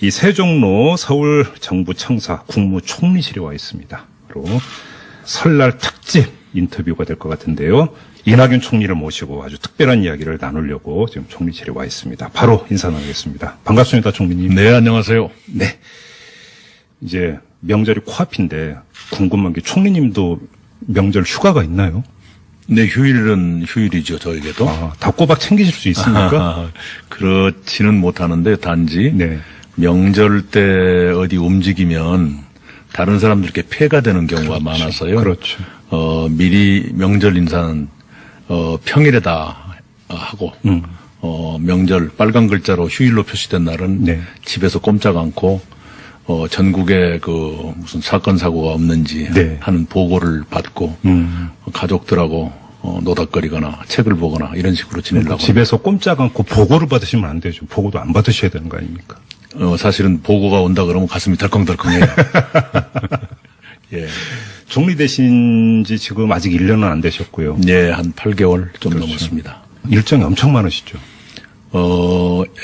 이 세종로 서울 정부 청사 국무총리실에 와 있습니다. 바로 설날 특집 인터뷰가 될 것 같은데요. 이낙연 총리를 모시고 아주 특별한 이야기를 나누려고 지금 총리실에 와 있습니다. 바로 인사 나누겠습니다. 반갑습니다, 총리님. 네, 안녕하세요. 네. 이제 명절이 코앞인데 궁금한 게 총리님도 명절 휴가가 있나요? 네, 휴일은 휴일이죠, 저에게도. 다 꼬박 챙기실 수 있습니까? 그렇지는 못하는데 단지 네. 명절 때 어디 움직이면 다른 사람들께 폐가 되는 경우가 그렇죠. 많아서요. 그렇죠. 미리 명절 인사는 평일에다 하고 명절 빨간 글자로 휴일로 표시된 날은 네. 집에서 꼼짝 않고 전국에 그 무슨 사건 사고가 없는지 네. 하는 보고를 받고 가족들하고 노닥거리거나 책을 보거나 이런 식으로 지내려고 집에서 꼼짝 않고 보고를 받으시면 안 되죠. 보고도 안 받으셔야 되는 거 아닙니까? 사실은 보고가 온다 그러면 가슴이 덜컹덜컹해요. 예. 총리 되신 지 지금 아직 1년은 안 되셨고요. 예, 한 8개월 좀 그렇죠. 넘었습니다. 일정이 엄청 많으시죠.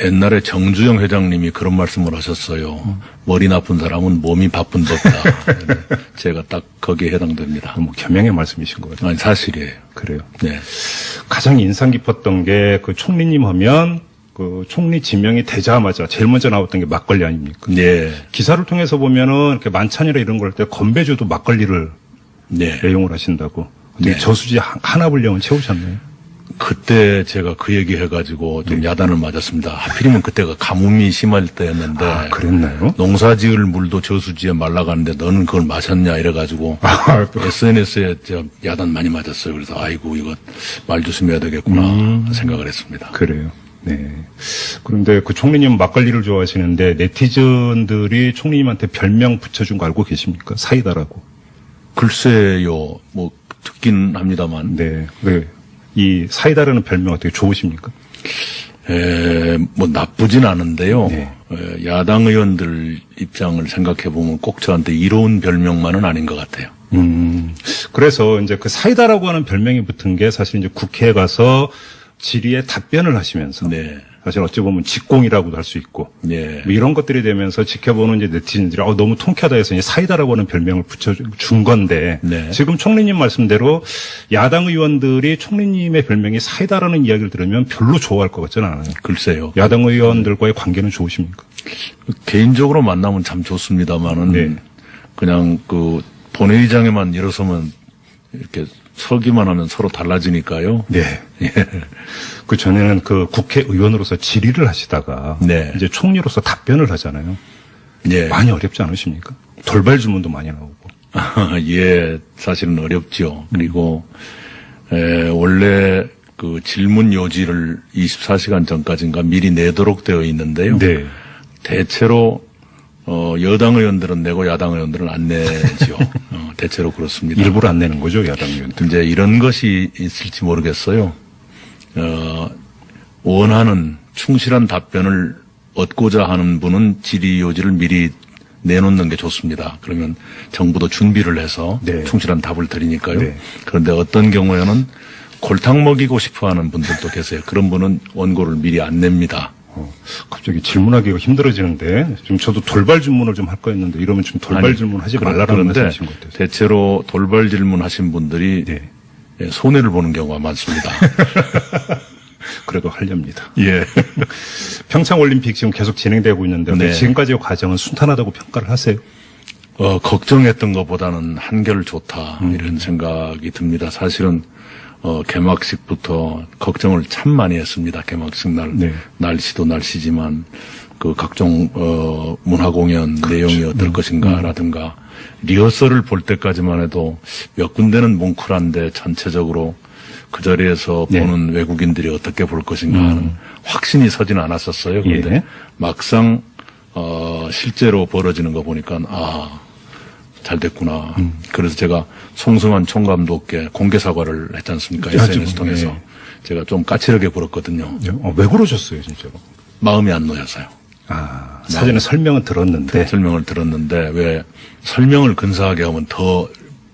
옛날에 정주영 회장님이 그런 말씀을 하셨어요. 머리 나쁜 사람은 몸이 바쁜 법다. 제가 딱 거기에 해당됩니다. 뭐 겸양의 말씀이신 것 같아요. 아니, 사실이에요. 그래요. 네. 가장 인상 깊었던 게 그 총리님 하면 그 총리 지명이 되자마자 제일 먼저 나왔던 게 막걸리 아닙니까? 네. 기사를 통해서 보면은 이렇게 만찬이나 이런 걸 때 건배주도 막걸리를 네. 애용을 하신다고. 근데 네. 저수지 하나 분량은 채우셨네요. 그때 제가 그 얘기 해가지고 좀 야단을 맞았습니다. 하필이면 그때가 가뭄이 심할 때였는데. 아, 그랬나요? 농사 지을 물도 저수지에 말라가는데 너는 그걸 마셨냐 이래가지고. SNS에 야단 많이 맞았어요. 그래서 아이고, 이거 말 조심해야 되겠구나 생각을 했습니다. 그래요. 네. 그런데 그 총리님 막걸리를 좋아하시는데 네티즌들이 총리님한테 별명 붙여준 거 알고 계십니까? 사이다라고. 글쎄요, 뭐, 듣긴 합니다만. 네. 네. 이 사이다라는 별명 어떻게 좋으십니까? 뭐, 나쁘진 않은데요. 네. 야당 의원들 입장을 생각해보면 꼭 저한테 이로운 별명만은 아닌 것 같아요. 그래서 이제 그 사이다라고 하는 별명이 붙은 게 사실 이제 국회에 가서 질의에 답변을 하시면서. 네. 사실 어찌 보면 직공이라고도 할 수 있고. 네. 뭐 이런 것들이 되면서 지켜보는 이제 네티즌들이 너무 통쾌하다 해서 이제 사이다라고 하는 별명을 붙여준 건데. 네. 지금 총리님 말씀대로 야당 의원들이 총리님의 별명이 사이다라는 이야기를 들으면 별로 좋아할 것 같지는 않아요. 글쎄요. 야당 의원들과의 관계는 좋으십니까? 개인적으로 만나면 참 좋습니다만은. 네. 그냥 그 본회의장에만 일어서면 이렇게 서기만 하면 서로 달라지니까요. 네. 예. 그 전에는 그 국회의원으로서 질의를 하시다가. 네. 이제 총리로서 답변을 하잖아요. 예. 많이 어렵지 않으십니까? 돌발 질문도 많이 나오고. 예, 사실은 어렵죠. 그리고, 원래 그 질문 요지를 24시간 전까지인가 미리 내도록 되어 있는데요. 네. 대체로, 여당 의원들은 내고 야당 의원들은 안 내죠. 대체로 그렇습니다. 일부러 안 내는 거죠, 야당 의원들. 이제 이런 것이 있을지 모르겠어요. 원하는 충실한 답변을 얻고자 하는 분은 질의 요지를 미리 내놓는 게 좋습니다. 그러면 정부도 준비를 해서 네. 충실한 답을 드리니까요. 네. 그런데 어떤 경우에는 골탕 먹이고 싶어 하는 분들도 계세요. 그런 분은 원고를 미리 안 냅니다. 갑자기 질문하기가 힘들어지는데 지금 저도 돌발 질문을 좀 할 거였는데 이러면 좀 돌발 질문 하지 말라라는 말씀이신 것 같아요. 대체로 돌발 질문 하신 분들이 네. 손해를 보는 경우가 많습니다. 그래도 하렵니다. 예. 평창올림픽 지금 계속 진행되고 있는데 네. 지금까지의 과정은 순탄하다고 평가를 하세요? 걱정했던 것보다는 한결 좋다 이런 생각이 듭니다. 사실은 개막식부터 걱정을 참 많이 했습니다. 개막식 날 네. 날씨도 날씨지만 그 각종 문화 공연 내용이 어떨 것인가라든가 리허설을 볼 때까지만 해도 몇 군데는 뭉클한데 전체적으로 그 자리에서 네. 보는 외국인들이 어떻게 볼 것인가 하는 확신이 서진 않았었어요. 그런데 예. 막상 실제로 벌어지는 거 보니까 잘 됐구나. 그래서 제가 송승환 총감독께 공개 사과를 했지 않습니까? SNS 통해서. 네. 제가 좀 까칠하게 굴었거든요. 왜 그러셨어요, 진짜로? 마음이 안 놓여서요. 사전에 설명은 들었는데. 설명을 들었는데 왜 설명을 근사하게 하면 더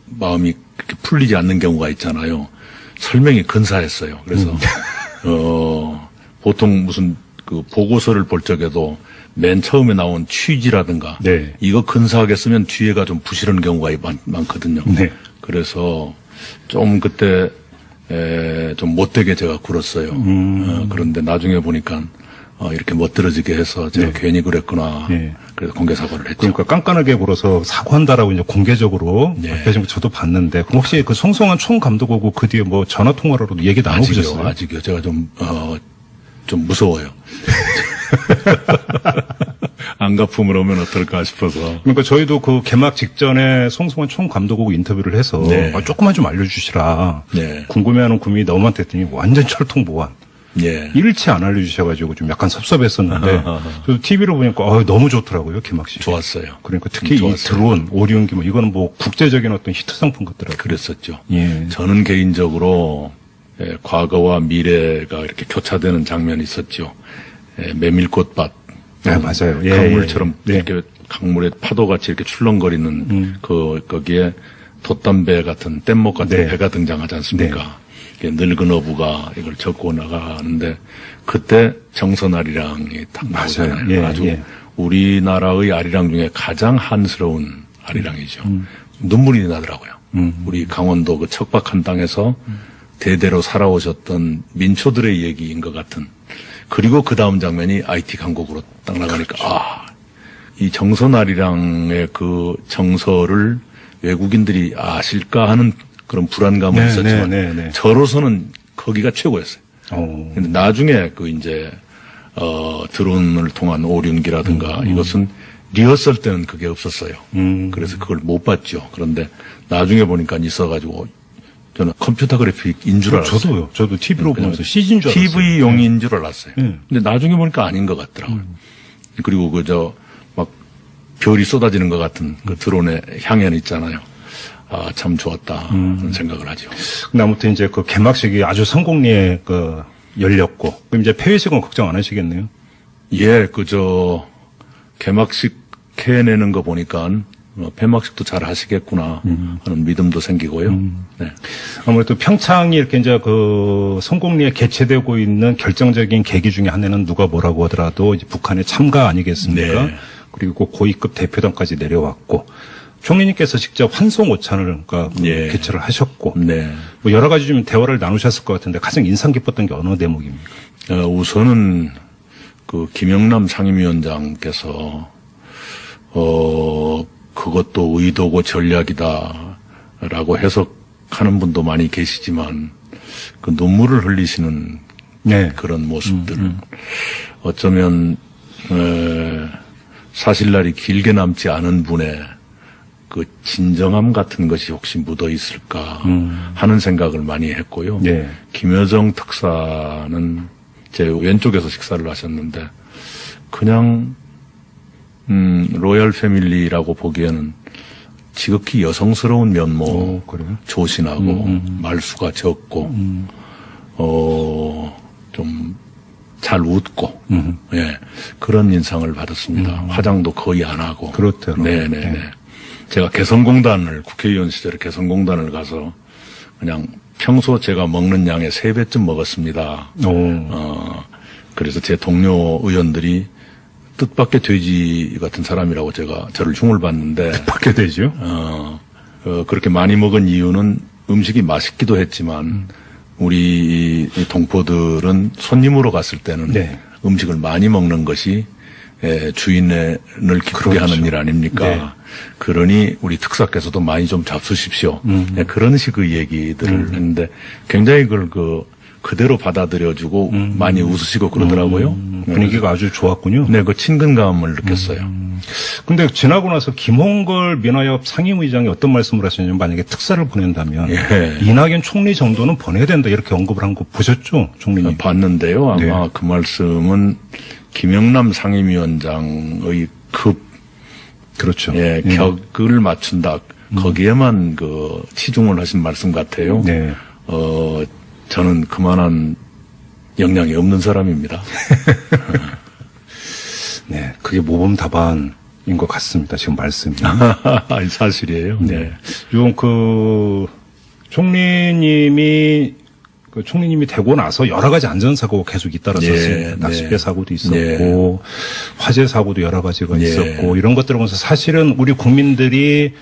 마음이 그렇게 풀리지 않는 경우가 있잖아요. 설명이 근사했어요. 그래서 보통 무슨 그 보고서를 볼 적에도 맨 처음에 나온 취지라든가 네. 이거 근사하게 쓰면 뒤에가 좀 부실한 경우가 많거든요. 네. 그래서 좀 그때 좀 못되게 제가 굴었어요. 그런데 나중에 보니까 이렇게 멋들어지게 해서 제가 네. 괜히 그랬구나. 네. 그래서 공개 사과를 했죠. 그러니까 깐깐하게 굴어서 사과한다라고 이제 공개적으로 네. 밝혀진 거 저도 봤는데 그럼 혹시 그 송성환 총감독하고 그 뒤에 뭐 전화 통화로도 얘기 나눠보셨어요? 아직요. 제가 좀 무서워요. 안 갚음을 오면 어떨까 싶어서. 그러니까 저희도 그 개막 직전에 송성환 총감독하고 인터뷰를 해서 네. 조금만 좀 알려주시라. 네. 궁금해하는 국민이 너무 많다 했더니 완전 철통보안. 예. 일치 안 알려주셔가지고 좀 약간 섭섭했었는데 저도 TV로 보니까 너무 좋더라고요 개막식. 좋았어요. 그러니까 특히 이 좋았어요. 드론, 오리온기 뭐 이거는 뭐 국제적인 어떤 히트 상품 같더라고요. 그랬었죠. 예. 저는 개인적으로 과거와 미래가 이렇게 교차되는 장면이 있었죠. 메밀꽃밭. 네, 맞아요. 예, 강물처럼 예. 이렇게 강물에 파도같이 이렇게 출렁거리는 거기에 돛담배 같은 뗏목 같은 네. 배가 등장하지 않습니까? 늙은 어부가 이걸 젓고 나가는데 그때 정선아리랑이 딱 나오잖아요. 맞아요. 예, 아주 예. 우리나라의 아리랑 중에 가장 한스러운 아리랑이죠. 눈물이 나더라고요. 우리 강원도 그 척박한 땅에서 대대로 살아오셨던 민초들의 얘기인 것 같은. 그리고 그 다음 장면이 IT 강국으로 딱 나가니까 그렇죠. 이 정선아리랑의 그 정서를 외국인들이 아실까 하는 그런 불안감은 네, 있었지만 네, 네, 네. 저로서는 거기가 최고였어요. 근데 나중에 그 이제 드론을 통한 오륜기라든가 이것은 리허설 때는 그게 없었어요. 그래서 그걸 못 봤죠. 그런데 나중에 보니까 있어가지고 저는 컴퓨터 그래픽인 줄 알았어요. 저도 TV로 보면서 CG인 줄 알았어요. TV용인 줄 알았어요. 네. 근데 나중에 보니까 아닌 것 같더라고요. 그리고 막 별이 쏟아지는 것 같은 그 드론의 향연 있잖아요. 참 좋았다. 그런 생각을 하죠. 근데 아무튼 이제 그 개막식이 아주 성공리에 열렸고, 그럼 이제 폐회식은 걱정 안 하시겠네요? 예, 개막식 해내는 거 보니까 폐막식도 잘 하시겠구나 하는 믿음도 생기고요. 네. 아무래도 평창이 이렇게 이제 그 성공리에 개최되고 있는 결정적인 계기 중에 하나는 누가 뭐라고 하더라도 이제 북한의 참가 아니겠습니까? 네. 그리고 고위급 대표단까지 내려왔고, 총리님께서 직접 환송 오찬을 예. 개최를 하셨고, 네. 뭐 여러 가지 좀 대화를 나누셨을 것 같은데 가장 인상 깊었던 게 어느 대목입니까? 우선은 그 김영남 상임위원장께서 그것도 의도고 전략이다라고 해석하는 분도 많이 계시지만 그 눈물을 흘리시는 네. 그런 모습들 어쩌면 사실날이 길게 남지 않은 분의 그 진정함 같은 것이 혹시 묻어 있을까 하는 생각을 많이 했고요. 네. 김여정 특사는 제 왼쪽에서 식사를 하셨는데 그냥 로열 패밀리라고 보기에는 지극히 여성스러운 면모, 그래요? 조신하고 말수가 적고 좀 잘 웃고 예 그런 인상을 받았습니다. 화장도 거의 안 하고 그렇더라고요. 네네네. 네. 제가 개성공단을 국회의원 시절에 개성공단을 가서 그냥 평소 제가 먹는 양의 3배쯤 먹었습니다. 그래서 제 동료 의원들이 뜻밖의 돼지 같은 사람이라고 저를 흉을 봤는데 받게 되죠. 그렇게 많이 먹은 이유는 음식이 맛있기도 했지만 우리 이 동포들은 손님으로 갔을 때는 네. 음식을 많이 먹는 것이 주인을 기쁘게 그렇죠. 하는 일 아닙니까? 네. 그러니 우리 특사께서도 많이 좀 잡수십시오. 네, 그런 식의 얘기들을 했는데 굉장히 그걸 그대로 받아들여주고 많이 웃으시고 그러더라고요. 분위기가 아주 좋았군요. 네, 그 친근감을 느꼈어요. 근데 지나고 나서 김홍걸 민화협 상임의장이 어떤 말씀을 하셨냐면 만약에 특사를 보낸다면 예. 이낙연 총리 정도는 보내야 된다 이렇게 언급을 한 거 보셨죠? 총리님. 봤는데요. 아마 네. 그 말씀은 김영남 상임위원장의 그렇죠. 격을 맞춘다. 거기에만 치중을 하신 말씀 같아요. 네. 저는 그만한 역량이 없는 사람입니다. 네. 그게 모범답안인 것 같습니다. 지금 말씀이. 사실이에요. 네. 좀 총리님이 그 총리님이 되고 나서 여러 가지 안전사고가 계속 잇따랐었습니다. 네, 낚싯배 네. 사고도 있었고 네. 화재 사고도 여러 가지가 네. 있었고 이런 것들을 보면서 사실은 우리 국민들이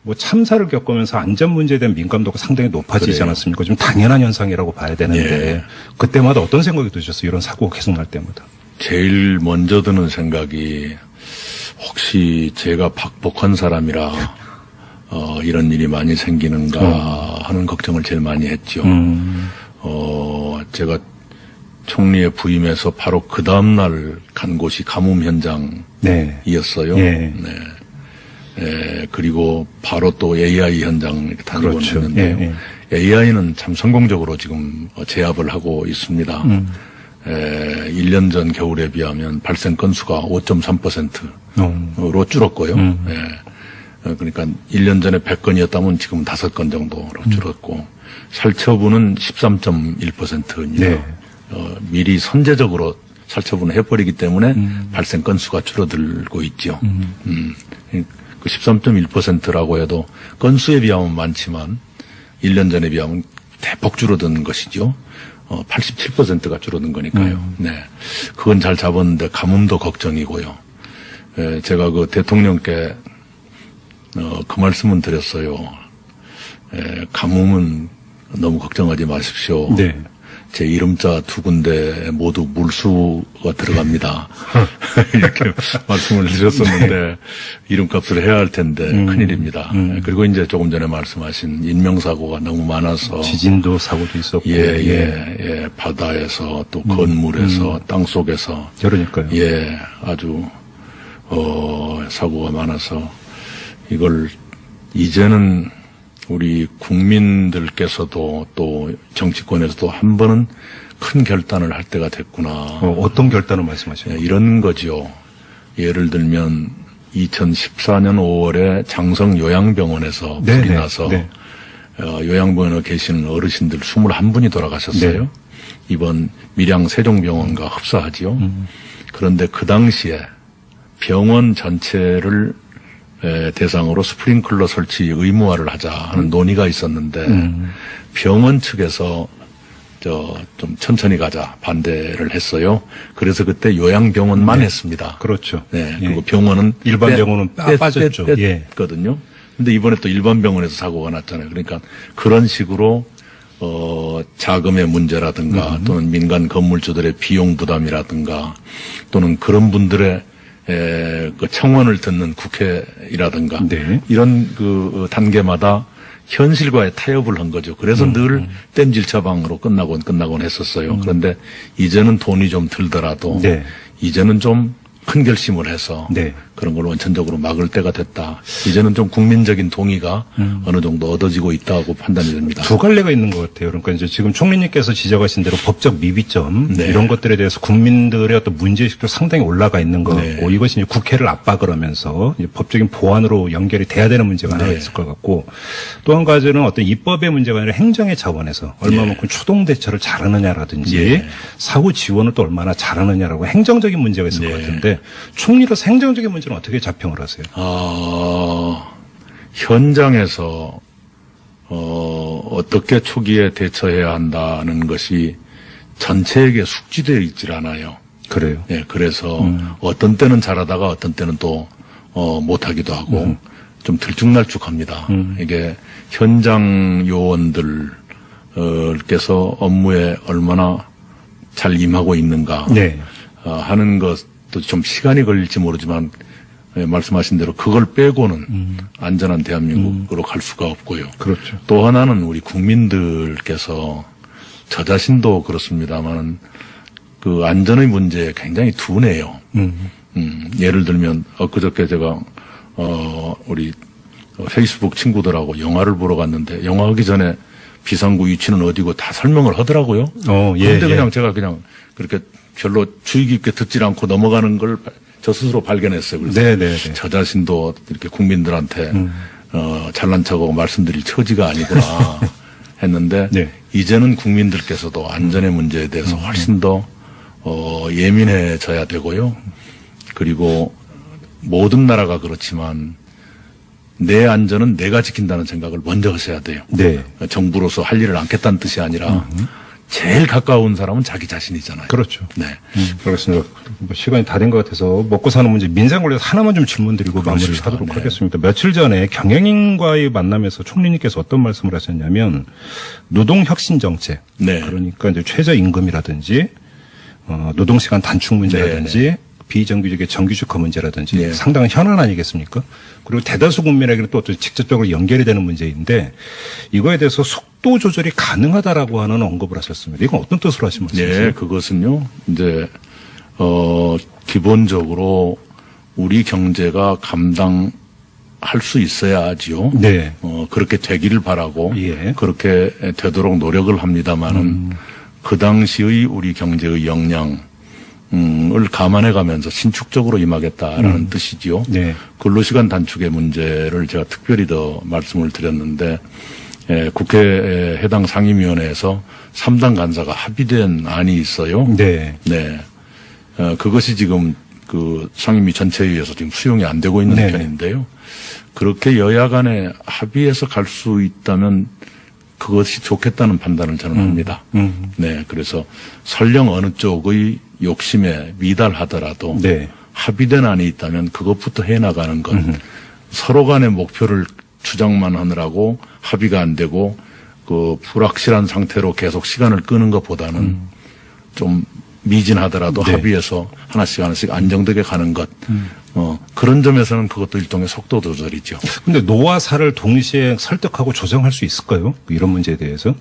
뭐 참사를 겪으면서 안전 문제에 대한 민감도가 상당히 높아지지 그래요. 않았습니까? 좀 당연한 현상이라고 봐야 되는데 네. 그때마다 어떤 생각이 드셨어요? 이런 사고가 계속 날 때마다. 제일 먼저 드는 생각이 혹시 제가 박복한 사람이라 이런 일이 많이 생기는가 하는 걱정을 제일 많이 했죠. 제가 총리에 부임해서 바로 그 다음날 간 곳이 가뭄 현장이었어요. 네. 네. 그리고 바로 또 AI 현장 이렇게 다니고 그렇죠. 있는데요. AI는 참 성공적으로 지금 제압을 하고 있습니다. 1년 전 겨울에 비하면 발생 건수가 5.3%로 줄었고요. 그러니까 1년 전에 100건이었다면 지금 5건 정도로 줄었고 살처분은 13.1%입니다. 네. 미리 선제적으로 살처분을 해버리기 때문에 발생 건수가 줄어들고 있죠. 그 13.1%라고 해도 건수에 비하면 많지만 1년 전에 비하면 대폭 줄어든 것이죠. 87%가 줄어든 거니까요. 네. 그건 잘 잡았는데 가뭄도 걱정이고요. 제가 그 대통령께 그 말씀은 드렸어요. 가뭄은 너무 걱정하지 마십시오. 네. 제 이름자 2군데 모두 물수가 들어갑니다. 이렇게 말씀을 드렸었는데 이름값을 해야 할 텐데 큰일입니다. 그리고 이제 조금 전에 말씀하신 인명사고가 너무 많아서 지진도 사고도 있었고. 예, 바다에서 또 건물에서 땅속에서 그러니까요. 예, 아주 사고가 많아서 이걸 이제는 우리 국민들께서도 또 정치권에서도 한 번은 큰 결단을 할 때가 됐구나. 어떤 결단을 말씀하시나요? 이런 거죠. 예를 들면 2014년 5월에 장성 요양병원에서 불이 네, 나서 네. 요양병원에 계시는 어르신들 21분이 돌아가셨어요. 네. 이번 밀양 세종병원과 흡사하지요. 그런데 그 당시에 병원 전체를 대상으로 스프링클러 설치 의무화를 하자 하는 논의가 있었는데 병원 측에서 좀 천천히 가자 반대를 했어요. 그래서 그때 요양병원만 했습니다. 그렇죠. 네, 예. 그리고 병원은 일반 병원은 빠졌죠. 예. 뺐거든요. 근데 이번에 또 일반 병원에서 사고가 났잖아요. 그러니까 그런 식으로 자금의 문제라든가 또는 민간 건물주들의 비용 부담이라든가 또는 그런 분들의 그 청원을 듣는 국회라든가 네. 이런 그 단계마다 현실과의 타협을 한 거죠. 그래서 늘 땜질 처방으로 끝나곤 했었어요. 그런데 이제는 돈이 좀 들더라도 네. 이제는 좀 큰 결심을 해서 네. 그런 걸 원천적으로 막을 때가 됐다. 이제는 좀 국민적인 동의가 어느 정도 얻어지고 있다고 판단이 됩니다. 두 갈래가 있는 것 같아요. 그러니까 이제 지금 총리님께서 지적하신 대로 법적 미비점 네. 이런 것들에 대해서 국민들의 어떤 문제의식도 상당히 올라가 있는 것 네. 같고 이것이 이제 국회를 압박을 하면서 이제 법적인 보완으로 연결이 돼야 되는 문제가 하나 네. 있을 것 같고 또 한 가지는 어떤 입법의 문제가 아니라 행정의 차원에서 얼마만큼 추동 대처를 잘하느냐라든지 네. 사후 지원을 또 얼마나 잘하느냐라고 행정적인 문제가 있을 것 네. 같은데 총리로서 행정적인 문제는 어떻게 자평을 하세요? 현장에서 어떻게 초기에 대처해야 한다는 것이 전체에게 숙지되어 있질 않아요. 그래요. 예, 그래서 어떤 때는 잘하다가 어떤 때는 또 못하기도 하고 좀 들쭉날쭉합니다. 이게 현장 요원들께서 업무에 얼마나 잘 임하고 있는가 네. 하는 것도 좀 시간이 걸릴지 모르지만 말씀하신 대로 그걸 빼고는 안전한 대한민국으로 갈 수가 없고요. 그렇죠. 또 하나는 우리 국민들께서 저 자신도 그렇습니다만 그 안전의 문제에 굉장히 둔해요. 예를 들면 엊그저께 제가 우리 페이스북 친구들하고 영화를 보러 갔는데 영화 하기 전에 비상구 위치는 어디고 다 설명을 하더라고요. 예, 그런데 예. 그냥 제가 그냥 그렇게 별로 주의 깊게 듣질 않고 넘어가는 걸 저 스스로 발견했어요. 그래서 네네네. 저 자신도 이렇게 국민들한테 잘난 척하고 말씀드릴 처지가 아니구나 했는데 네. 이제는 국민들께서도 안전의 문제에 대해서 훨씬 더 예민해져야 되고요. 그리고 모든 나라가 그렇지만 내 안전은 내가 지킨다는 생각을 먼저 하셔야 돼요. 네. 정부로서 할 일을 않겠다는 뜻이 아니라 제일 가까운 사람은 자기 자신이잖아요. 그렇죠. 네. 그렇습니다. 뭐 시간이 다 된 것 같아서 먹고 사는 문제, 민생 관련해서 하나만 좀 질문드리고 마무리를 하도록 네. 하겠습니다. 며칠 전에 경영인과의 만남에서 총리님께서 어떤 말씀을 하셨냐면 노동혁신정책, 네. 그러니까 이제 최저임금이라든지 노동시간 단축 문제라든지 비정규직의 정규직화 문제라든지 네. 상당한 현안 아니겠습니까? 그리고 대다수 국민에게는 또 직접적으로 연결이 되는 문제인데 이거에 대해서 속도 조절이 가능하다라고 하는 언급을 하셨습니다. 이건 어떤 뜻으로 하신 말씀이세요? 네, 그것은요, 이제, 기본적으로 우리 경제가 감당할 수 있어야지요. 네. 그렇게 되기를 바라고, 예. 그렇게 되도록 노력을 합니다만은, 그 당시의 우리 경제의 역량을 감안해 가면서 신축적으로 임하겠다라는 뜻이지요. 네. 근로시간 단축의 문제를 제가 특별히 더 말씀을 드렸는데, 국회 해당 상임위원회에서 3당 간사가 합의된 안이 있어요. 네. 네. 그것이 지금 그 상임위 전체회의에서 지금 수용이 안 되고 있는 네. 편인데요. 그렇게 여야 간에 합의해서 갈 수 있다면 그것이 좋겠다는 판단을 저는 합니다. 네. 그래서 설령 어느 쪽의 욕심에 미달하더라도 네. 합의된 안이 있다면 그것부터 해나가는 것. 서로 간의 목표를 주장만 하느라고 합의가 안 되고 그 불확실한 상태로 계속 시간을 끄는 것보다는 좀 미진하더라도 네. 합의해서 하나씩 안정되게 가는 것. 그런 점에서는 그것도 일종의 속도 조절이죠. 근데 노와 사를 동시에 설득하고 조정할 수 있을까요? 이런 문제에 대해서?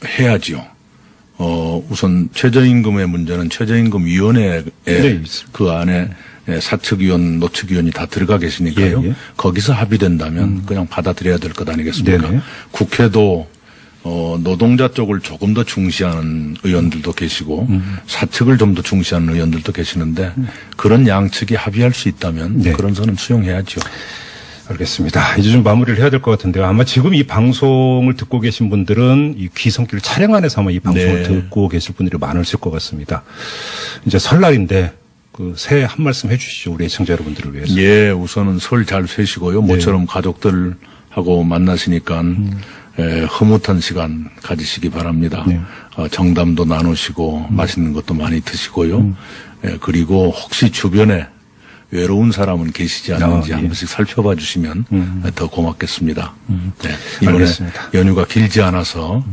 해야지요. 우선 최저임금의 문제는 최저임금위원회에 네, 있습니다. 그 안에 사측위원, 노측위원이 다 들어가 계시니까요. 예, 예. 거기서 합의된다면 그냥 받아들여야 될 것 아니겠습니까? 네네. 국회도 노동자 쪽을 조금 더 중시하는 의원들도 계시고 사측을 좀 더 중시하는 의원들도 계시는데 그런 양측이 합의할 수 있다면 네. 그런 선은 수용해야죠. 알겠습니다. 이제 좀 마무리를 해야 될 것 같은데요. 아마 지금 이 방송을 듣고 계신 분들은 이 귀성길 차량 안에서 아마 이 방송을 네. 듣고 계실 분들이 많으실 것 같습니다. 이제 설날인데 그 새해 한 말씀 해주시죠. 우리 애청자 여러분들을 위해서. 예, 우선은 설 잘 쇠시고요. 네. 모처럼 가족들하고 만나시니까 흐뭇한 시간 가지시기 바랍니다. 네. 정담도 나누시고 맛있는 것도 많이 드시고요. 그리고 혹시 주변에 외로운 사람은 계시지 않은지 예. 한 번씩 살펴봐 주시면 더 고맙겠습니다. 네. 이번에 알겠습니다. 연휴가 길지 않아서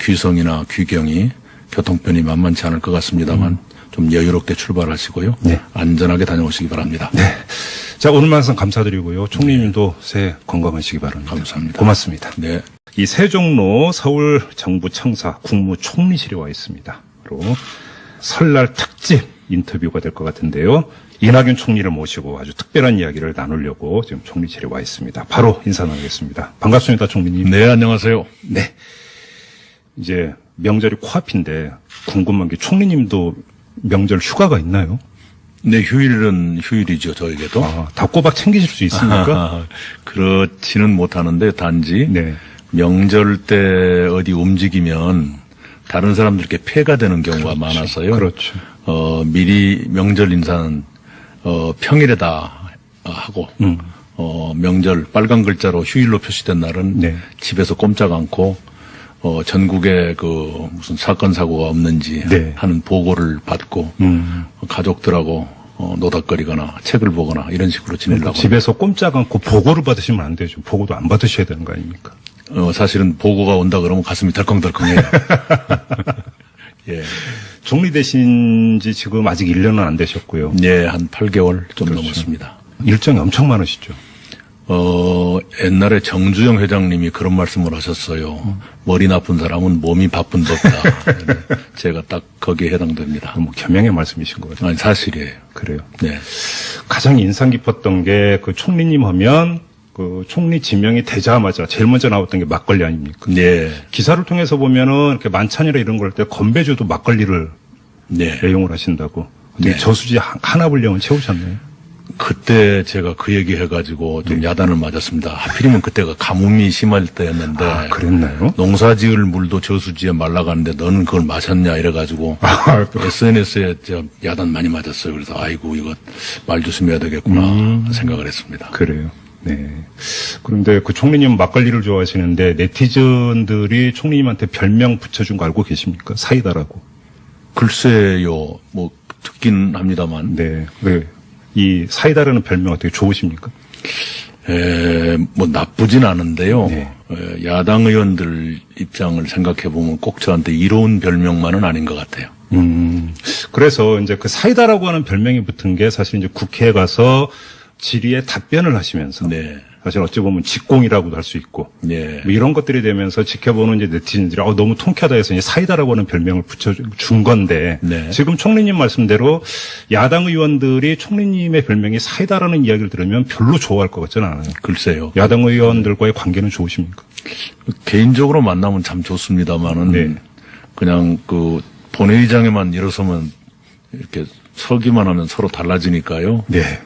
귀성이나 귀경이 교통편이 만만치 않을 것 같습니다만 좀 여유롭게 출발하시고요. 네. 안전하게 다녀오시기 바랍니다. 네. 자, 오늘 말씀 감사드리고요. 총리님도 새해 건강하시기 바랍니다. 감사합니다. 고맙습니다. 네. 이 세종로 서울 정부청사 국무총리실에 와 있습니다. 그리고 설날 특집 인터뷰가 될 것 같은데요. 이낙연 총리를 모시고 아주 특별한 이야기를 나누려고 지금 총리실에 와 있습니다. 바로 인사 나누겠습니다. 반갑습니다, 총리님. 네, 안녕하세요. 네. 이제 명절이 코앞인데 궁금한 게 총리님도 명절 휴가가 있나요? 네, 휴일은 휴일이죠, 저에게도. 아, 다 꼬박 챙기실 수 있습니까? 그렇지는 못하는데 단지 네. 명절 때 어디 움직이면 다른 사람들께 폐가 되는 경우가 많아서요. 그렇죠. 미리 명절 인사는 평일에다 하고 명절 빨간 글자로 휴일로 표시된 날은 네. 집에서 꼼짝 않고 전국에 그 무슨 사건 사고가 없는지 네. 하는 보고를 받고 가족들하고 노닥거리거나 책을 보거나 이런 식으로 지내려고 합니다. 집에서 꼼짝 않고 보고를 받으시면 안 되죠. 보고도 안 받으셔야 되는 거 아닙니까? 사실은 보고가 온다 그러면 가슴이 덜컹덜컹해요. 예. 총리 되신 지 지금 아직 1년은 안 되셨고요. 예, 한 8개월 좀 그렇죠. 넘었습니다. 일정이 엄청 많으시죠. 옛날에 정주영 회장님이 그런 말씀을 하셨어요. 머리 나쁜 사람은 몸이 바쁜 법다. 제가 딱 거기에 해당됩니다. 뭐 겸양의 말씀이신 것 같아요. 아니, 사실이에요. 그래요. 네. 가장 인상 깊었던 게 그 총리님 하면 그 총리 지명이 되자마자 제일 먼저 나왔던 게 막걸리 아닙니까? 네. 기사를 통해서 보면은 이렇게 만찬이라 이런 걸 할 때 건배주도 막걸리를 네. 애용을 하신다고. 근데 네. 저수지 하나 분량은 채우셨나요? 그때 제가 그 얘기 해가지고 좀 야단을 맞았습니다. 하필이면 그때가 가뭄이 심할 때였는데. 아, 그랬나요? 농사 지을 물도 저수지에 말라가는데 너는 그걸 마셨냐 이래가지고 SNS에 저 야단 많이 맞았어요. 그래서 아이고 이거 말 조심해야 되겠구나 생각을 했습니다. 그래요. 네. 그런데 그 총리님 막걸리를 좋아하시는데 네티즌들이 총리님한테 별명 붙여준 거 알고 계십니까? 사이다라고. 글쎄요, 뭐 듣긴 합니다만. 네. 네. 이 사이다라는 별명 어떻게 좋으십니까? 뭐 나쁘진 않은데요. 네. 야당 의원들 입장을 생각해 보면 꼭 저한테 이로운 별명만은 아닌 것 같아요. 그래서 이제 그 사이다라고 하는 별명이 붙은 게 사실 이제 국회에 가서 질의에 답변을 하시면서 네. 사실 어찌 보면 직공이라고도 할 수 있고 네. 뭐 이런 것들이 되면서 지켜보는 이제 네티즌들이 너무 통쾌하다 해서 이제 사이다라고 하는 별명을 붙여준 건데 네. 지금 총리님 말씀대로 야당 의원들이 총리님의 별명이 사이다라는 이야기를 들으면 별로 좋아할 것 같지는 않아요. 글쎄요. 야당 의원들과의 관계는 좋으십니까? 개인적으로 만나면 참 좋습니다만은 네. 그냥 그 본회의장에만 일어서면 이렇게 서기만 하면 서로 달라지니까요. 네.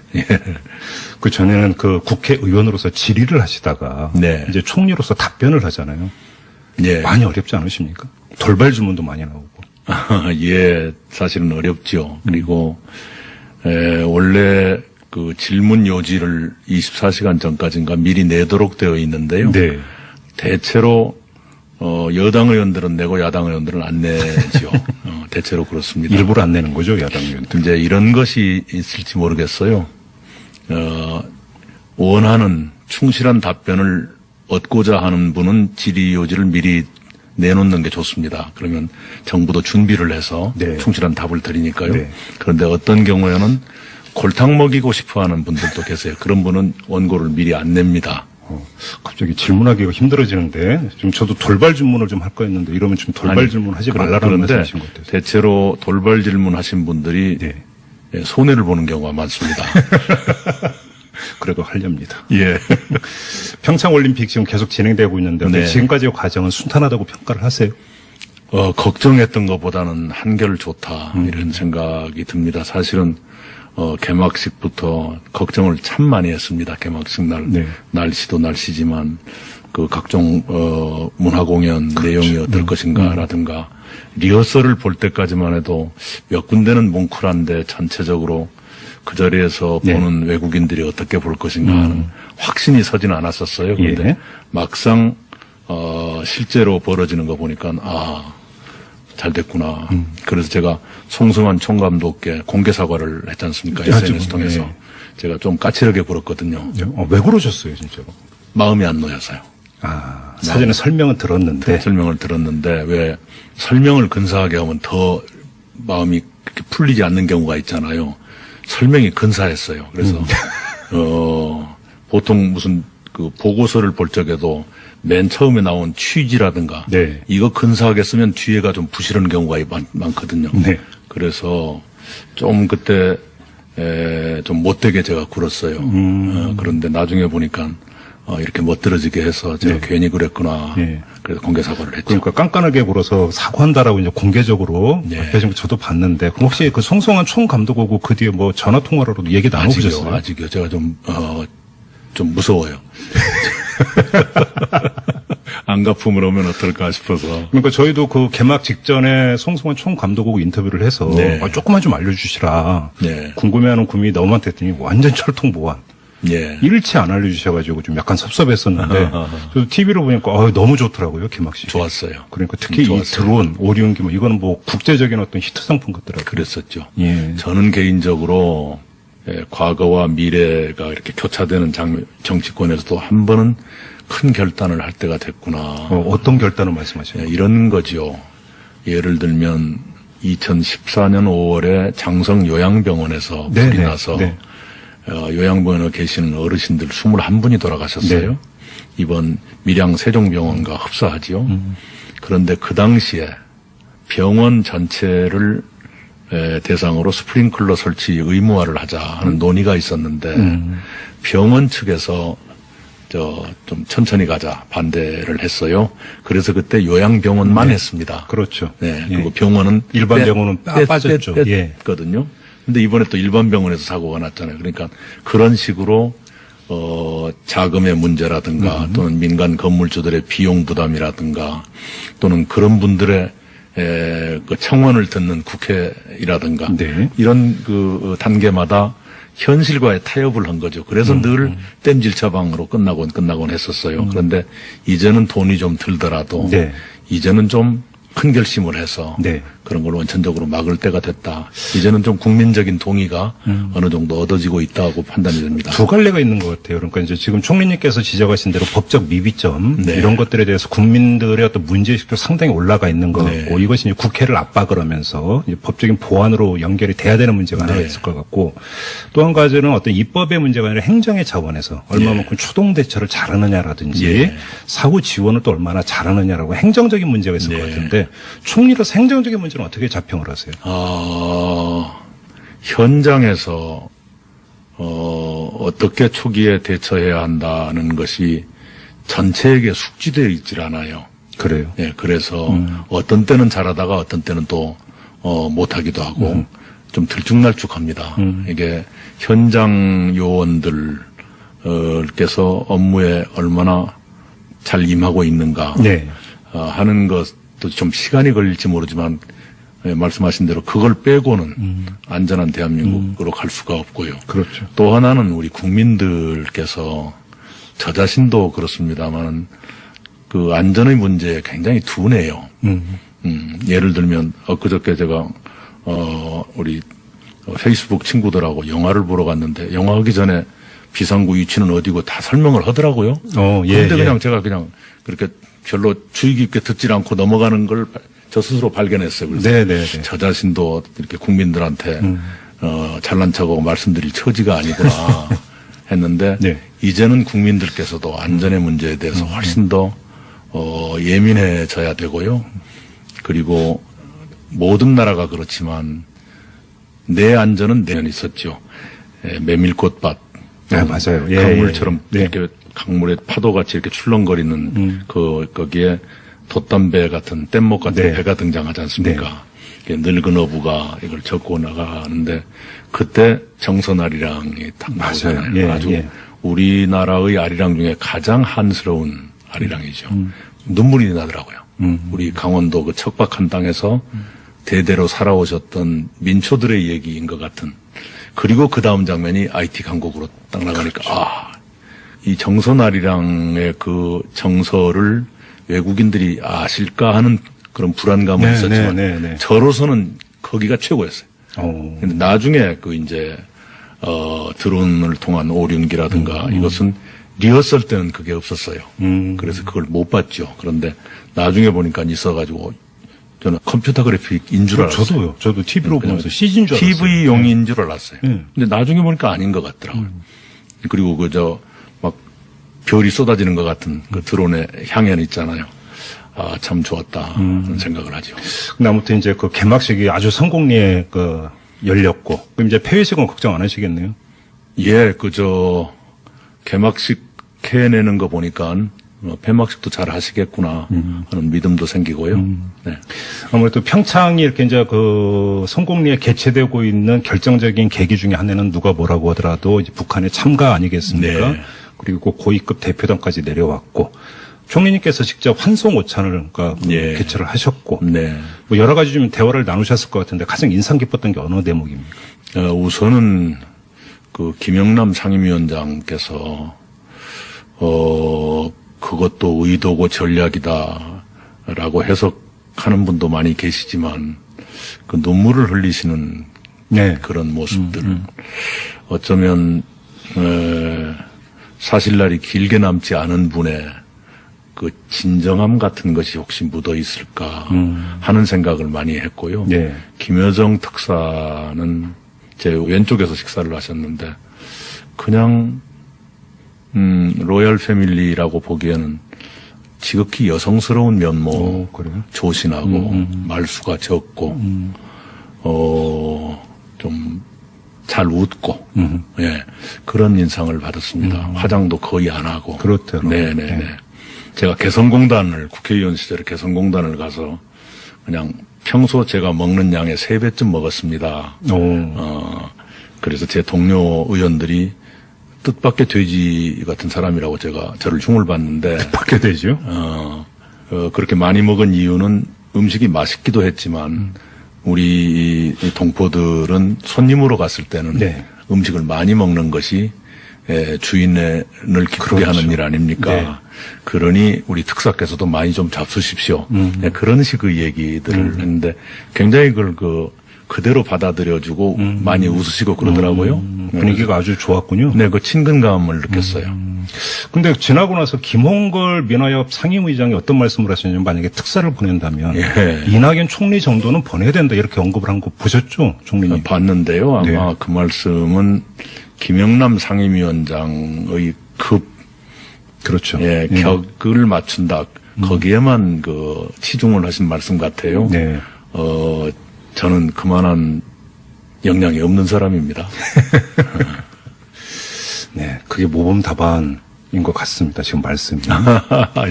그 전에는 그 국회의원으로서 질의를 하시다가 네. 이제 총리로서 답변을 하잖아요. 예. 많이 어렵지 않으십니까? 돌발 질문도 많이 나오고. 예, 사실은 어렵죠. 그리고 원래 그 질문 요지를 24시간 전까지인가 미리 내도록 되어 있는데요. 네. 대체로 여당 의원들은 내고 야당 의원들은 안 내죠. 대체로 그렇습니다. 일부러 안 내는 거죠, 야당 의원들. 이제 이런 것이 있을지 모르겠어요. 원하는 충실한 답변을 얻고자 하는 분은 질의 요지를 미리 내놓는 게 좋습니다. 그러면 정부도 준비를 해서 네. 충실한 답을 드리니까요. 네. 그런데 어떤 경우에는 골탕 먹이고 싶어 하는 분들도 계세요. 그런 분은 원고를 미리 안 냅니다. 갑자기 질문하기가 힘들어지는데 좀 저도 돌발 질문을 좀 할 거였는데 이러면 좀 돌발 아니, 질문하지 말라는 그런데 말씀이신 것 같아요. 대체로 돌발 질문하신 분들이 네. 손해를 보는 경우가 많습니다. 그래도 하렵니다. 예. 평창올림픽 지금 계속 진행되고 있는데 네. 지금까지의 과정은 순탄하다고 평가를 하세요? 걱정했던 것보다는 한결 좋다 이런 생각이 듭니다. 사실은 개막식부터 걱정을 참 많이 했습니다. 개막식 날 네. 날씨도 날씨지만 그 각종 문화 공연 내용이 어떨 것인가라든가 리허설을 볼 때까지만 해도 몇 군데는 뭉클한데 전체적으로 그 자리에서 네. 보는 외국인들이 어떻게 볼 것인가 하는 확신이 서진 않았었어요. 그런데 예. 막상 실제로 벌어지는 거 보니까 잘 됐구나. 그래서 제가 송승환 총감독께 공개 사과를 했지 않습니까? SNS 통해서. 네. 제가 좀 까칠하게 굴었거든요. 왜 그러셨어요, 진짜로? 마음이 안 놓여서요. 사전에 설명은 들었는데. 설명을 들었는데 왜 설명을 근사하게 하면 더 마음이 그렇게 풀리지 않는 경우가 있잖아요. 설명이 근사했어요. 그래서 보통 무슨 그 보고서를 볼 적에도 맨 처음에 나온 취지라든가 네. 이거 근사하게 쓰면 뒤에가 좀 부실한 경우가 많거든요. 네. 그래서 좀 그때 좀 못되게 제가 굴었어요. 그런데 나중에 보니까 이렇게 멋들어지게 해서 제가 네. 괜히 그랬구나. 네. 그래서 공개 사과를 했죠. 그러니까 깐깐하게 굴어서 사과한다라고 이제 공개적으로 네. 밝혀진 거 저도 봤는데 그럼 혹시 그 송승환 총감독하고 그 뒤에 뭐 전화 통화로도 얘기 나눠보셨어요? 아직이요. 제가 좀 무서워요. 안가품을 오면 어떨까 싶어서. 그러니까 저희도 그 개막 직전에 송승환 총감독하고 인터뷰를 해서 네. 조금만 좀 알려주시라. 네. 궁금해하는 국민이 너무 많다 했더니 완전 철통보안. 예. 일치 안 알려주셔가지고 좀 약간 섭섭했었는데 저도 TV로 보니까 너무 좋더라고요 개막식. 좋았어요. 그러니까 특히 이 좋았어요. 드론, 오리온기 뭐 이거는 뭐 국제적인 어떤 히트 상품 같더라고요. 그랬었죠. 예. 저는 개인적으로 과거와 미래가 이렇게 교차되는 정치권에서도 한 번은 큰 결단을 할 때가 됐구나. 어떤 결단을 말씀하시나요? 이런 거죠. 예를 들면 2014년 5월에 장성 요양병원에서 네, 불이 네, 나서 네. 요양병원에 계시는 어르신들 21분이 돌아가셨어요. 네. 이번 밀양 세종병원과 흡사하지요. 그런데 그 당시에 병원 전체를 대상으로 스프링클러 설치 의무화를 하자 하는 논의가 있었는데 병원 측에서 좀 천천히 가자 반대를 했어요. 그래서 그때 요양병원만 네. 했습니다. 그렇죠. 네. 예. 그리고 병원은 일반 병원은 빠졌죠. 예. 뺐거든요. 근데 이번에 또 일반 병원에서 사고가 났잖아요. 그러니까 그런 식으로 자금의 문제라든가 또는 민간 건물주들의 비용 부담이라든가 또는 그런 분들의 그 청원을 듣는 국회라든가 네. 이런 그 단계마다 현실과의 타협을 한 거죠. 그래서 늘 땜질 처방으로 끝나곤 했었어요. 그런데 이제는 돈이 좀 들더라도 네. 이제는 좀 큰 결심을 해서 네. 그런 걸 원천적으로 막을 때가 됐다. 이제는 좀 국민적인 동의가 어느 정도 얻어지고 있다고 판단이 됩니다. 두 갈래가 있는 것 같아요. 그러니까 이제 지금 총리님께서 지적하신 대로 법적 미비점 네. 이런 것들에 대해서 국민들의 어떤 문제의식도 상당히 올라가 있는 것 네. 같고 이것이 이제 국회를 압박을 하면서 이제 법적인 보완으로 연결이 돼야 되는 문제가 하나 네. 있을 것 같고 또 한 가지는 어떤 입법의 문제가 아니라 행정의 차원에서 얼마만큼 초동 대처를 잘하느냐라든지 예. 사후 지원을 또 얼마나 잘하느냐라고 행정적인 문제가 있을 네. 것 같은데 총리로서 행정적인 문제는 어떻게 자평을 하세요? 현장에서 어떻게 초기에 대처해야 한다는 것이 전체에게 숙지되어 있질 않아요. 그래요. 예, 그래서 어떤 때는 잘하다가 어떤 때는 또 못하기도 하고 좀 들쭉날쭉합니다. 이게 현장 요원들께서 업무에 얼마나 잘 임하고 있는가 네. 하는 것도 좀 시간이 걸릴지 모르지만 예, 말씀하신 대로 그걸 빼고는 안전한 대한민국으로 갈 수가 없고요. 그렇죠. 또 하나는 우리 국민들께서 저 자신도 그렇습니다만 그 안전의 문제에 굉장히 둔해요. 예를 들면 엊그저께 제가 우리 페이스북 친구들하고 영화를 보러 갔는데 영화 하기 전에 비상구 위치는 어디고 다 설명을 하더라고요. 예, 그런데 예. 그냥 제가 그냥 그렇게 별로 주의 깊게 듣질 않고 넘어가는 걸 저 스스로 발견했어요. 그래서 네네네. 저 자신도 이렇게 국민들한테 잘난 척하고 말씀드릴 처지가 아니구나 했는데 네. 이제는 국민들께서도 안전의 문제에 대해서 훨씬 더 예민해져야 되고요. 그리고 모든 나라가 그렇지만 내 안전은 내 안에 있었죠. 메밀꽃밭 네, 맞아요. 예, 강물처럼 예. 이렇게 강물에 파도같이 이렇게 출렁거리는 거기에 돛담배 같은 뗏목 같은 네. 배가 등장하지 않습니까? 이게 늙은 어부가 이걸 젓고 나가는데 그때 정선아리랑이 딱 맞아요. 나오잖아요. 예, 아주 예. 우리나라의 아리랑 중에 가장 한스러운 아리랑이죠. 눈물이 나더라고요. 우리 강원도 그 척박한 땅에서 대대로 살아오셨던 민초들의 얘기인 것 같은. 그리고 그 다음 장면이 IT 강국으로 딱 나가니까 이 정선아리랑의 그 정서를 외국인들이 아실까 하는 그런 불안감은 네, 있었지만 네, 네, 네. 저로서는 거기가 최고였어요. 근데 나중에 그 이제 드론을 통한 오륜기라든가 이것은 리허설 때는 그게 없었어요. 그래서 그걸 못 봤죠. 그런데 나중에 보니까 있어가지고 저는 컴퓨터 그래픽인 줄 알았어요. 저도요. 저도 TV로 보면서 CG인 줄 알았어요. TV용인 줄 알았어요. 네. 근데 나중에 보니까 아닌 것 같더라고요. 그리고 막 별이 쏟아지는 것 같은 그 드론의 향연 있잖아요. 참 좋았다. 그런 생각을 하죠. 근데 아무튼 이제 그 개막식이 아주 성공리에 열렸고, 그럼 이제 폐회식은 걱정 안 하시겠네요? 예, 개막식 해내는 거 보니까 폐막식도 잘 하시겠구나 하는 믿음도 생기고요. 네. 아무래도 평창이 이렇게 이제 성공리에 개최되고 있는 결정적인 계기 중에 하나는 누가 뭐라고 하더라도 이제 북한의 참가 아니겠습니까? 네. 그리고 고위급 대표단까지 내려왔고, 총리님께서 직접 환송 오찬을 예. 개최를 하셨고, 네. 뭐 여러 가지 좀 대화를 나누셨을 것 같은데 가장 인상 깊었던 게 어느 대목입니까? 우선은 그 김영남 상임위원장께서 그것도 의도고 전략이다라고 해석하는 분도 많이 계시지만 그 눈물을 흘리시는 네. 그런 모습들 어쩌면 사실날이 길게 남지 않은 분의 그 진정함 같은 것이 혹시 묻어 있을까 하는 생각을 많이 했고요. 네. 김여정 특사는 제 왼쪽에서 식사를 하셨는데 그냥 로열 패밀리라고 보기에는 지극히 여성스러운 면모, 그래요? 조신하고 말수가 적고 좀 잘 웃고 예 그런 인상을 받았습니다. 화장도 거의 안 하고 그렇더라고요. 네네네. 네. 제가 국회의원 시절에 개성공단을 가서 그냥 평소 제가 먹는 양의 3배쯤 먹었습니다. 그래서 제 동료 의원들이 뜻밖의 돼지 같은 사람이라고 저를 흉을 봤는데. 받게 되죠. 그렇게 많이 먹은 이유는 음식이 맛있기도 했지만, 우리 동포들은 손님으로 갔을 때는 네. 음식을 많이 먹는 것이 주인을 기쁘게 그렇죠. 하는 일 아닙니까? 네. 그러니 우리 특사께서도 많이 좀 잡수십시오. 네, 그런 식의 얘기들을 했는데 굉장히 그걸 그대로 받아들여주고 많이 웃으시고 그러더라고요. 분위기가 아주 좋았군요. 네, 그 친근감을 느꼈어요. 근데 지나고 나서 김홍걸 민화협 상임의장이 어떤 말씀을 하셨냐면 만약에 특사를 보낸다면 예. 이낙연 총리 정도는 보내야 된다 이렇게 언급을 한 거 보셨죠, 총리님? 봤는데요. 아마 네. 그 말씀은 김영남 상임위원장의 그렇죠. 격을 맞춘다. 거기에만 치중을 하신 말씀 같아요. 네. 저는 그만한 역량이 없는 사람입니다. 네, 그게 모범답안인 것 같습니다. 지금 말씀이.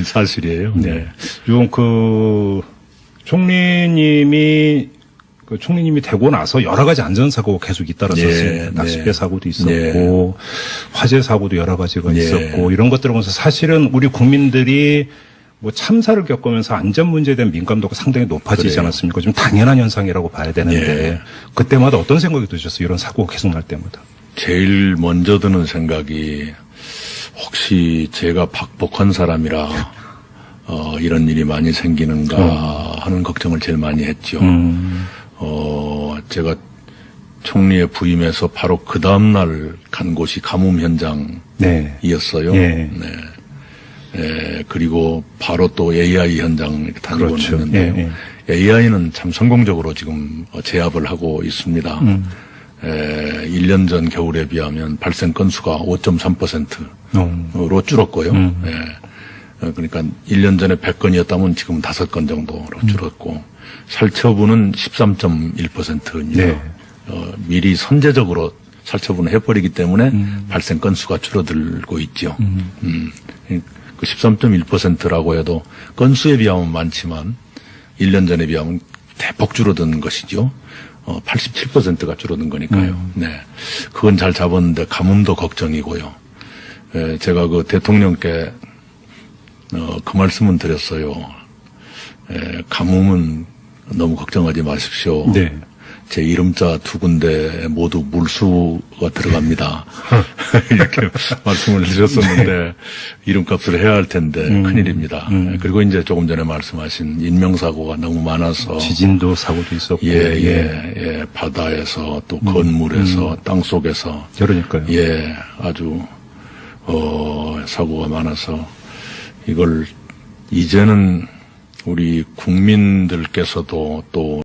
사실이에요. 네. 지금 총리님이 되고 나서 여러 가지 안전사고가 계속 잇따랐었습니다. 네, 낚싯배 네. 사고도 있었고, 네. 화재 사고도 여러 가지가 네. 있었고, 이런 것들을 보면서 사실은 우리 국민들이 참사를 겪으면서 안전 문제에 대한 민감도가 상당히 높아지지 그래요. 않았습니까? 좀 당연한 현상이라고 봐야 되는데, 네. 그때마다 어떤 생각이 드셨어요? 이런 사고가 계속 날 때마다. 제일 먼저 드는 생각이 혹시 제가 박복한 사람이라 이런 일이 많이 생기는가 하는 걱정을 제일 많이 했죠. 제가 총리에 부임해서 바로 그 다음날 간 곳이 가뭄 현장이었어요. 네. 네. 그리고 바로 또 AI 현장 이렇게 다니고 그렇죠. 있는데요. AI는 참 성공적으로 지금 제압을 하고 있습니다. 1년 전 겨울에 비하면 발생 건수가 5.3%로 줄었고요. 그러니까 1년 전에 100건이었다면 지금 5건 정도로 줄었고, 살처분은 13.1%입니다. 네. 미리 선제적으로 살처분을 해버리기 때문에 발생 건수가 줄어들고 있죠. 그 13.1%라고 해도 건수에 비하면 많지만 1년 전에 비하면 대폭 줄어든 것이죠. 87%가 줄어든 거니까요. 네. 그건 잘 잡았는데 가뭄도 걱정이고요. 제가 대통령께 그 말씀은 드렸어요. 가뭄은 너무 걱정하지 마십시오. 네. 제 이름자 2군데 모두 물수가 들어갑니다. 이렇게 말씀을 드렸었는데 이름값을 해야 할 텐데 큰일입니다. 그리고 이제 조금 전에 말씀하신 인명사고가 너무 많아서 지진도 사고도 있었고. 바다에서 또 건물에서 땅속에서 그러니까요. 아주 사고가 많아서 이걸 이제는 우리 국민들께서도 또